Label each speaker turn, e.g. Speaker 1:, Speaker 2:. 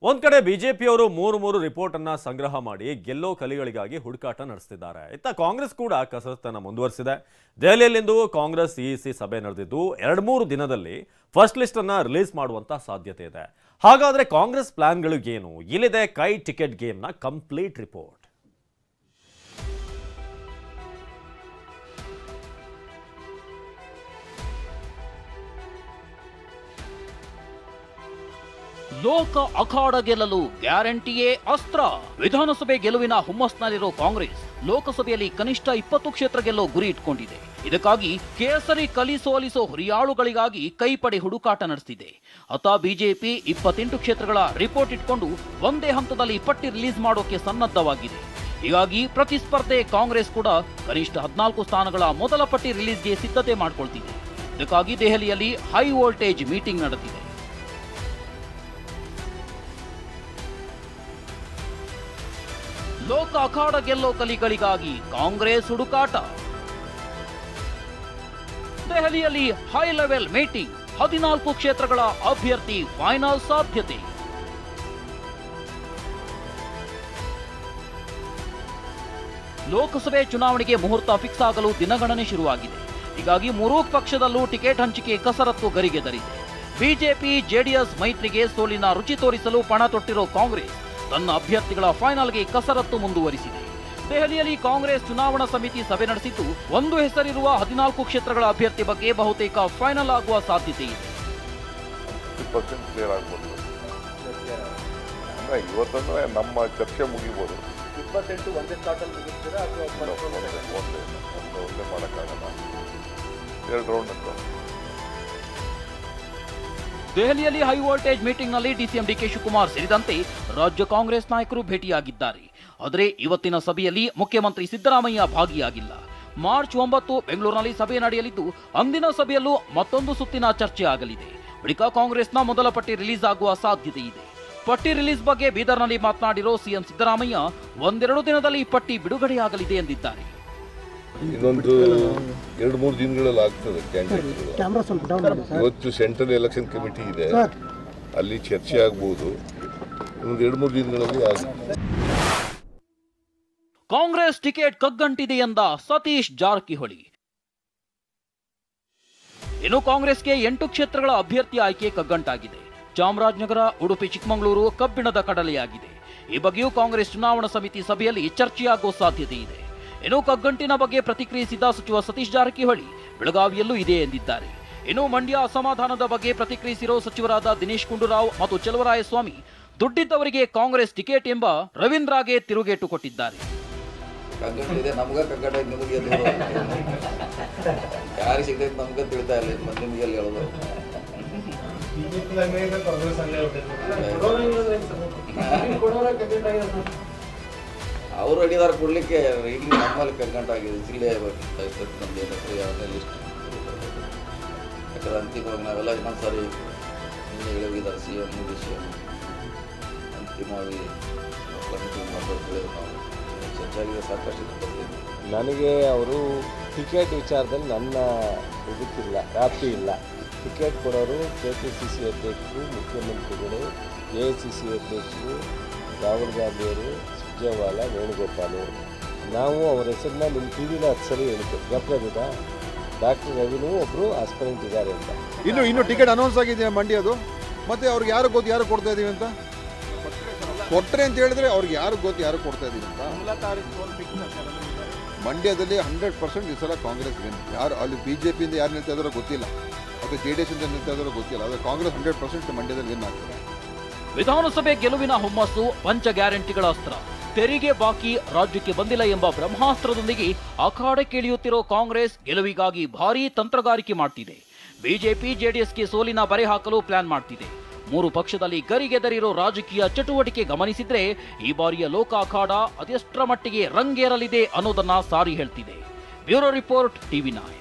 Speaker 1: ಒಂದ್ ಕಡೆ ಬಿಜೆಪಿಯವರು ಮೂರು ರಿಪೋರ್ಟ್ ಅನ್ನ ಸಂಗ್ರಹ ಮಾಡಿ ಗೆಲ್ಲೋ ಕಲಿಗಳಿಗಾಗಿ ಹುಡುಕಾಟ ನಡೆಸುತ್ತಿದ್ದಾರೆ. ಇತ್ತ ಕಾಂಗ್ರೆಸ್ ಕೂಡ ಕಸರತ್ತನ್ನು ಮುಂದುವರಿಸಿದೆ. ದೆಹಲಿಯಲ್ಲಿಂದು ಕಾಂಗ್ರೆಸ್ ಸಿಇಸಿ ಸಭೆ ನಡೆದಿದ್ದು 2-3 ದಿನದಲ್ಲಿ ಫಸ್ಟ್ ಲಿಸ್ಟ್ ಅನ್ನ ರಿಲೀಸ್ ಮಾಡುವಂತ ಸಾಧ್ಯತೆ ಇದೆ. ಹಾಗಾದ್ರೆ ಕಾಂಗ್ರೆಸ್ ಪ್ಲಾನ್ಗಳು ಏನು? ಇಲ್ಲಿದೆ ಕೈ ಟಿಕೆಟ್ ಗೇಮ್ನ ಕಂಪ್ಲೀಟ್ ರಿಪೋರ್ಟ್.
Speaker 2: ಲೋಕ ಅಖಾಡ ಗೆಲ್ಲಲು ಗ್ಯಾರಂಟಿಯೇ ಅಸ್ತ್ರ. ವಿಧಾನಸಭೆ ಗೆಲುವಿನ ಹುಮ್ಮಸ್ನಲ್ಲಿರೋ ಕಾಂಗ್ರೆಸ್ ಲೋಕಸಭೆಯಲ್ಲಿ ಕನಿಷ್ಠ 20 ಕ್ಷೇತ್ರ ಗೆಲ್ಲೋ ಗುರಿ ಇಟ್ಕೊಂಡಿದೆ. ಇದಕ್ಕಾಗಿ ಕೇಸರಿ ಕಲಿ ಸೋಲಿಸೋ ಹುರಿಯಾಳುಗಳಿಗಾಗಿ ಕೈಪಡೆ ಹುಡುಕಾಟ ನಡೆಸಿದೆ. ಅತ ಬಿಜೆಪಿ 28 ಕ್ಷೇತ್ರಗಳ ರಿಪೋರ್ಟ್ ಇಟ್ಕೊಂಡು ಒಂದೇ ಹಂತದಲ್ಲಿ ಪಟ್ಟಿ ರಿಲೀಸ್ ಮಾಡೋಕೆ ಸನ್ನದ್ಧವಾಗಿದೆ. ಹೀಗಾಗಿ ಪ್ರತಿಸ್ಪರ್ಧೆ ಕಾಂಗ್ರೆಸ್ ಕೂಡ ಕನಿಷ್ಠ 14 ಸ್ಥಾನಗಳ ಮೊದಲ ಪಟ್ಟಿ ರಿಲೀಸ್ಗೆ ಸಿದ್ಧತೆ ಮಾಡಿಕೊಳ್ತಿದೆ. ಇದಕ್ಕಾಗಿ ದೆಹಲಿಯಲ್ಲಿ ಹೈ ವೋಲ್ಟೇಜ್ ಮೀಟಿಂಗ್ ನಡೆದಿದೆ. ಲೋಕ ಅಖಾಡ ಗೆಲ್ಲೋ ಕಲಿಗಳಿಗಾಗಿ ಕಾಂಗ್ರೆಸ್ ಹುಡುಕಾಟ. ದೆಹಲಿಯಲ್ಲಿ ಹೈ ಲೆವೆಲ್ ಮೀಟಿಂಗ್, 14 ಕ್ಷೇತ್ರಗಳ ಅಭ್ಯರ್ಥಿ ಫೈನಲ್ ಸಾಧ್ಯತೆ. ಲೋಕಸಭೆ ಚುನಾವಣೆಗೆ ಮುಹೂರ್ತ ಫಿಕ್ಸ್ ಆಗಲು ದಿನಗಣನೆ ಶುರುವಾಗಿದೆ. ಹೀಗಾಗಿ ಮೂರೂ ಪಕ್ಷದಲ್ಲೂ ಟಿಕೆಟ್ ಹಂಚಿಕೆ ಕಸರತ್ತು ಗರಿಗೆದರಿದೆ. ಬಿಜೆಪಿ ಜೆಡಿಎಸ್ ಮೈತ್ರಿಗೆ ಸೋಲಿನ ರುಚಿ ತೋರಿಸಲು ಪಣ ತೊಟ್ಟಿರೋ ಕಾಂಗ್ರೆಸ್ ತನ್ನ ಅಭ್ಯರ್ಥಿಗಳ ಫೈನಲ್ಗೆ ಕಸರತ್ತು ಮುಂದುವರಿಸಿದೆ. ದೆಹಲಿಯಲ್ಲಿ ಕಾಂಗ್ರೆಸ್ ಚುನಾವಣಾ ಸಮಿತಿ ಸಭೆ ನಡೆಸಿದ್ದು ಒಂದು ಹೆಸರಿರುವ 14 ಕ್ಷೇತ್ರಗಳ ಅಭ್ಯರ್ಥಿ ಬಗ್ಗೆ ಬಹುತೇಕ ಫೈನಲ್ ಆಗುವ ಸಾಧ್ಯತೆ ಇದೆ.
Speaker 3: ಇವತ್ತನ್ನು ನಮ್ಮ ಚರ್ಚೆ ಮುಗಿಬಹುದು.
Speaker 4: 28 ಒಂದೇ ಸ್ಟಾರ್ಟಲ್ಲಿ ಮುಗಿಸ್ತೀರಾ ಅಥವಾ
Speaker 3: ಒಂದೇ ಮಾಡೋಕ್ಕಾಗಲ್ಲ, 2 ರೌಂಡ್ ಅಂತ.
Speaker 2: ದೆಹಲಿಯಲ್ಲಿ ಹೈ ವೋಲ್ಟೇಜ್ ಮೀಟಿಂಗ್ನಲ್ಲಿ ಡಿಸಿಎಂ ಡಿಕೆ ಶಿವಕುಮಾರ್ ಸೇರಿದಂತೆ ರಾಜ್ಯ ಕಾಂಗ್ರೆಸ್ ನಾಯಕರು ಭೇಟಿಯಾಗಿದ್ದಾರೆ. ಆದರೆ ಇವತ್ತಿನ ಸಭೆಯಲ್ಲಿ ಮುಖ್ಯಮಂತ್ರಿ ಸಿದ್ದರಾಮಯ್ಯ ಭಾಗಿಯಾಗಿಲ್ಲ. ಮಾರ್ಚ್ 9 ಬೆಂಗಳೂರಿನಲ್ಲಿ ಸಭೆ ನಡೆಯಲಿದ್ದು ಅಂದಿನ ಸಭೆಯಲ್ಲೂ ಮತ್ತೊಂದು ಸುತ್ತಿನ ಚರ್ಚೆ ಆಗಲಿದೆ. ಬಳಿಕ ಕಾಂಗ್ರೆಸ್ನ ಮೊದಲ ಪಟ್ಟಿ ರಿಲೀಸ್ ಆಗುವ ಸಾಧ್ಯತೆ ಇದೆ. ಪಟ್ಟಿ ರಿಲೀಸ್ ಬಗ್ಗೆ ಬೀದರ್ನಲ್ಲಿ ಮಾತನಾಡಿರೋ ಸಿಎಂ ಸಿದ್ದರಾಮಯ್ಯ 1-2 ದಿನದಲ್ಲಿ ಪಟ್ಟಿ ಬಿಡುಗಡೆಯಾಗಲಿದೆ ಎಂದಿದ್ದಾರೆ.
Speaker 3: ಇನ್ನೊಂದು 2-3 ದಿನಗಳಲ್ಲಿ ಆಗ್ತದೆ. ಕ್ಯಾಂಡಿಡೇಟ್ಗಳು ಇವತ್ತು ಸೆಂಟ್ರಲ್ ಎಲೆಕ್ಷನ್ ಕಮಿಟಿ ಇದೆ, ಅಲ್ಲಿ ಚರ್ಚೆ ಆಗ್ಬಹುದು. ಇನ್ನೊಂದು 2-3 ದಿನಗಳಲ್ಲಿ ಆಗುತ್ತೆ.
Speaker 2: ಕಾಂಗ್ರೆಸ್ ಟಿಕೆಟ್ ಕಗ್ಗಂಟಿದೆ ಎಂದ ಸತೀಶ್ ಜಾರಕಿಹೊಳಿ. ಇನ್ನು ಕಾಂಗ್ರೆಸ್ಗೆ 8 ಕ್ಷೇತ್ರಗಳ ಅಭ್ಯರ್ಥಿ ಆಯ್ಕೆ ಕಗ್ಗಂಟಾಗಿದೆ. ಚಾಮರಾಜನಗರ, ಉಡುಪಿ, ಚಿಕ್ಕಮಗಳೂರು ಕಬ್ಬಿಣದ ಕಡಲೆಯಾಗಿದೆ. ಈ ಬಗ್ಗೆಯೂ ಕಾಂಗ್ರೆಸ್ ಚುನಾವಣಾ ಸಮಿತಿ ಸಭೆಯಲ್ಲಿ ಚರ್ಚೆಯಾಗುವ ಸಾಧ್ಯತೆ ಇದೆ. ಇನ್ನು ಕಗ್ಗಂಟಿನ ಬಗ್ಗೆ ಪ್ರತಿಕ್ರಿಯಿಸಿದ ಸಚಿವ ಸತೀಶ್ ಜಾರಕಿಹೊಳಿ ಬೆಳಗಾವಿಯಲ್ಲೂ ಇದೆ ಎಂದಿದ್ದಾರೆ. ಇನ್ನು ಮಂಡ್ಯ ಅಸಮಾಧಾನದ ಬಗ್ಗೆ ಪ್ರತಿಕ್ರಿಯಿಸಿರೋ ಸಚಿವರಾದ ದಿನೇಶ್ ಗುಂಡೂರಾವ್ ಮತ್ತು ಚಲುವರಾಯಸ್ವಾಮಿ ದುಡ್ಡಿದ್ದವರಿಗೆ ಕಾಂಗ್ರೆಸ್ ಟಿಕೆಟ್ ಎಂಬ ರವೀಂದ್ರಗೆ ತಿರುಗೇಟು ಕೊಟ್ಟಿದ್ದಾರೆ.
Speaker 5: ಯಾರಿಗೆ ಸಿಗ್ತೈತೆ ನಮ್ಗೆ ತಿಳಿತಾ ಇಲ್ಲ, ನಿಮ್ಗೆ ಎಲ್ಲಿ ಹೇಳೋದು? ಅವರು ಅಡಿದಾರ ಕೊಡ್ಲಿಕ್ಕೆ ಇಲ್ಲಿ ನಮ್ಮಲ್ಲಿ ಕಗ್ಗಂಟಾಗಿದೆ. ಜಿಲ್ಲೆ ನಮ್ದು ಲಿಸ್ಟ್ ಯಾಕಂದ್ರೆ ಅಂತಿಮವಾಗಿ ನಾವೆಲ್ಲ ಇನ್ನೊಂದ್ಸಾರಿ ನಿನ್ನೆ ಹೇಳಿದ್ದಾರೆ CM ವಿಷಯ ಅಂತಿಮವಾಗಿ ನಾವು ಚರ್ಚಾಗಿದೆ ಸಾಕಷ್ಟು.
Speaker 6: ನನಗೆ ಅವರು ಟಿಕೆಟ್ ವಿಚಾರದಲ್ಲಿ ನನ್ನ ಇದಕ್ಕಿಲ್ಲ, ವ್ಯಾಪ್ತಿ ಇಲ್ಲ. ಟಿಕೆಟ್ ಕೊಡೋರು KPCC ಅಧ್ಯಕ್ಷರು, ಮುಖ್ಯಮಂತ್ರಿಗಳು, AICC ಅಧ್ಯಕ್ಷರು, ರಾಹುಲ್ ಗಾಂಧಿಯವರು, ಸುರ್ಜೇವಾಲಾ, ವೇಣುಗೋಪಾಲ್. ನಾವು ಅವರ ಹೆಸರನ್ನ ನಿಮ್ಮ ಟಿವಿಲಿ 10 ಸಲ ಹೇಳ್ತೇವೆ. ಗಪ್ಪಿದ ಡಾಕ್ಟರ್ ರವಿನೂ ಒಬ್ಬರು ಆಸ್ಪರೆಂಟ್ ಇದ್ದಾರೆ ಅಂತ.
Speaker 7: ಇನ್ನು ಟಿಕೆಟ್ ಅನೌನ್ಸ್ ಆಗಿದೆ ಮಂಡ್ಯದು. ಮತ್ತೆ ಅವ್ರಿಗೆ ಯಾರು ಗೊತ್ತು ಯಾರು ಕೊಡ್ತಾ ಇದೀವಿ ಅಂತ? ಕೊಟ್ಟರೆ ಅಂತ ಹೇಳಿದ್ರೆ ಅವ್ರಿಗೆ ಯಾರು ಗೊತ್ತು ಯಾರು ಕೊಡ್ತಾ ಇದೀವಿ ಅಂತ. ಮಂಡ್ಯದಲ್ಲಿ 100% ಈ ಸಲ ಕಾಂಗ್ರೆಸ್ ವಿನ್. ಯಾರು ಅಲ್ಲಿ ಬಿಜೆಪಿಯಿಂದ ಯಾರು ನಿಲ್ತಾ ಇದ್ದಾರೋ ಗೊತ್ತಿಲ್ಲ, ಅಥವಾ JDS ಇಂದ ನಿಲ್ತಾ ಇದ್ದಾರೋ ಗೊತ್ತಿಲ್ಲ. ಆದರೆ ಕಾಂಗ್ರೆಸ್ 100% ಮಂಡ್ಯದಲ್ಲಿ ವಿನ್ ಆಗ್ತದೆ.
Speaker 2: ವಿಧಾನಸಭೆ ಗೆಲುವಿನ ಹುಮ್ಮಸ್ಸು, ಪಂಚ ಗ್ಯಾರಂಟಿಗಳ ಅಸ್ತ್ರ, ತೆರಿಗೆ ಬಾಕಿ ರಾಜ್ಯಕ್ಕೆ ಬಂದಿಲ್ಲ ಎಂಬ ಬ್ರಹ್ಮಾಸ್ತ್ರದೊಂದಿಗೆ ಅಖಾಡಕ್ಕೆ ಇಳಿಯುತ್ತಿರೋ ಕಾಂಗ್ರೆಸ್ ಗೆಲುವಿಗಾಗಿ ಭಾರೀ ತಂತ್ರಗಾರಿಕೆ ಮಾಡ್ತಿದೆ. ಬಿಜೆಪಿ ಜೆಡಿಎಸ್ಗೆ ಸೋಲಿನ ಬರೆ ಹಾಕಲು ಪ್ಲಾನ್ ಮಾಡ್ತಿದೆ. 3 ಪಕ್ಷದಲ್ಲಿ ಗರಿಗೆದರಿರೋ ರಾಜಕೀಯ ಚಟುವಟಿಕೆ ಗಮನಿಸಿದ್ರೆ ಈ ಬಾರಿಯ ಲೋಕ ಅಖಾಡ ಅದೆಷ್ಟರ ಮಟ್ಟಿಗೆ ರಂಗೇರಲಿದೆ ಅನ್ನೋದನ್ನ ಸಾರಿ ಹೇಳ್ತಿದೆ. Bureau report, TV9.